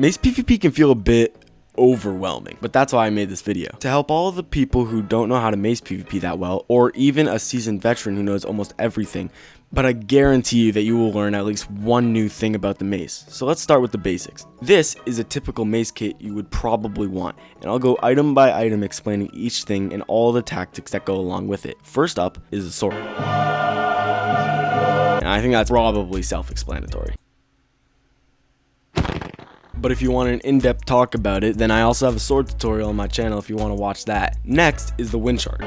MACE PvP can feel a bit overwhelming, but that's why I made this video. To help all of the people who don't know how to MACE PvP that well, or even a seasoned veteran who knows almost everything, but I guarantee you that you will learn at least one new thing about the MACE. So let's start with the basics. This is a typical MACE kit you would probably want, and I'll go item by item explaining each thing and all the tactics that go along with it. First up is the sword. And I think that's probably self-explanatory. But if you want an in-depth talk about it, then I also have a sword tutorial on my channel if you want to watch that. Next is the wind charge.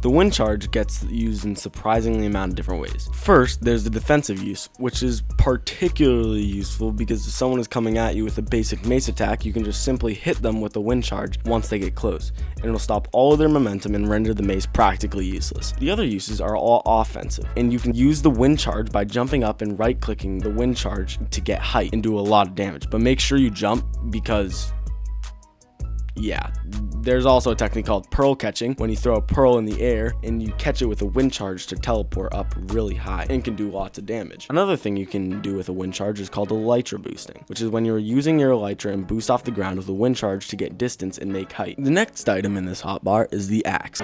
The wind charge gets used in surprisingly amount of different ways. First, there's the defensive use, which is particularly useful because if someone is coming at you with a basic mace attack, you can just simply hit them with the wind charge once they get close, and it'll stop all of their momentum and render the mace practically useless. The other uses are all offensive, and you can use the wind charge by jumping up and right-clicking the wind charge to get height and do a lot of damage, but make sure you jump because yeah, there's also a technique called pearl catching, when you throw a pearl in the air and you catch it with a wind charge to teleport up really high and can do lots of damage. Another thing you can do with a wind charge is called elytra boosting, which is when you're using your elytra and boost off the ground with a wind charge to get distance and make height. The next item in this hotbar is the axe.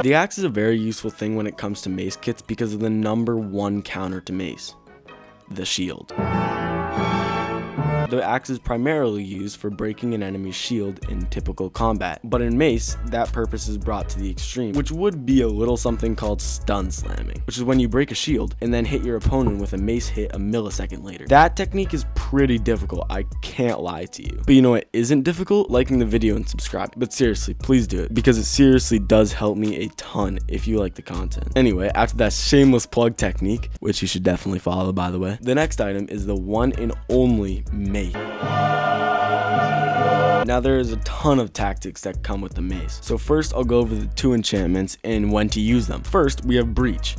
The axe is a very useful thing when it comes to mace kits because of the #1 counter to mace, the shield. The axe is primarily used for breaking an enemy's shield in typical combat, but in MACE, that purpose is brought to the extreme, which would be a little something called stun slamming, which is when you break a shield and then hit your opponent with a mace hit a millisecond later. That technique is pretty difficult, I can't lie to you. But you know what isn't difficult? Liking the video and subscribing. But seriously, please do it, because it seriously does help me a ton if you like the content. Anyway, after that shameless plug technique, which you should definitely follow by the way, the next item is the one and only MACE. Now there is a ton of tactics that come with the mace. So first I'll go over the 2 enchantments and when to use them. First we have Breach.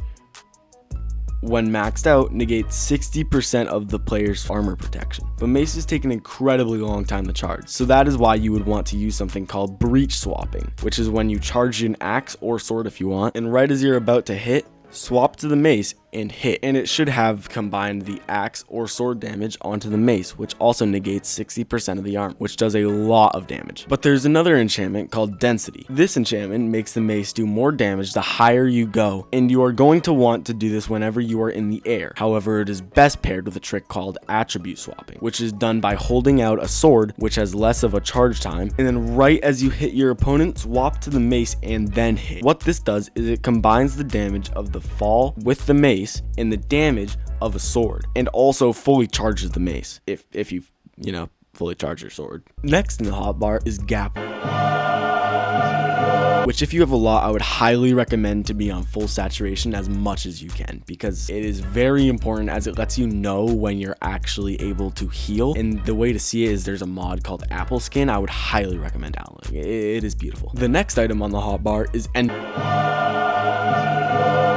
When maxed out, negates 60% of the player's armor protection. But maces take an incredibly long time to charge, so that is why you would want to use something called breach swapping, which is when you charge an axe or sword if you want, and right as you're about to hit, swap to the mace and hit, and it should have combined the axe or sword damage onto the mace, which also negates 60% of the armor, which does a lot of damage. But there's another enchantment called Density. This enchantment makes the mace do more damage the higher you go, and you are going to want to do this whenever you are in the air. However, it is best paired with a trick called attribute swapping, which is done by holding out a sword, which has less of a charge time, and then right as you hit your opponent, swap to the mace and then hit. What this does is it combines the damage of the fall with the mace and the damage of a sword, and also fully charges the mace if you fully charge your sword. Next in the hotbar is Gap, which if you have a lot, I would highly recommend to be on full saturation as much as you can, because it is very important as it lets you know when you're actually able to heal. And the way to see it is there's a mod called Apple Skin. I would highly recommend downloading it. It is beautiful. The next item on the hotbar is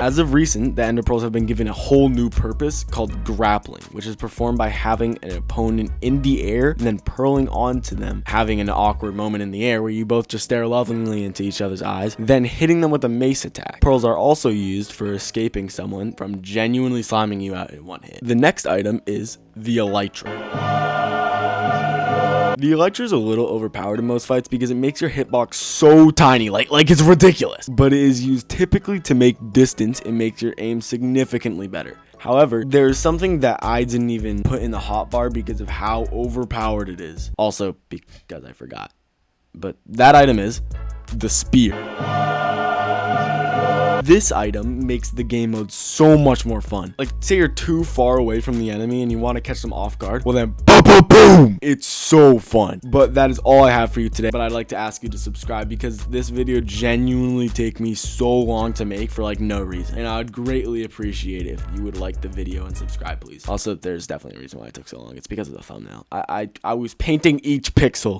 As of recent, the Ender Pearls have been given a whole new purpose called grappling, which is performed by having an opponent in the air and then purling onto them, having an awkward moment in the air where you both just stare lovingly into each other's eyes, then hitting them with a mace attack. Pearls are also used for escaping someone from genuinely slamming you out in one hit. The next item is the Elytra. The Elytra is a little overpowered in most fights because it makes your hitbox so tiny, like it's ridiculous. But it is used typically to make distance and makes your aim significantly better. However, there is something that I didn't even put in the hotbar because of how overpowered it is. Also, because I forgot. But that item is the Spear. This item makes the game mode so much more fun. Like, say you're too far away from the enemy and you want to catch them off guard, well then boom, boom, boom! It's so fun. But that is all I have for you today. But I'd like to ask you to subscribe because this video genuinely take me so long to make for like no reason. And I would greatly appreciate it if you would like the video and subscribe, please. Also, there's definitely a reason why it took so long. It's because of the thumbnail. I was painting each pixel.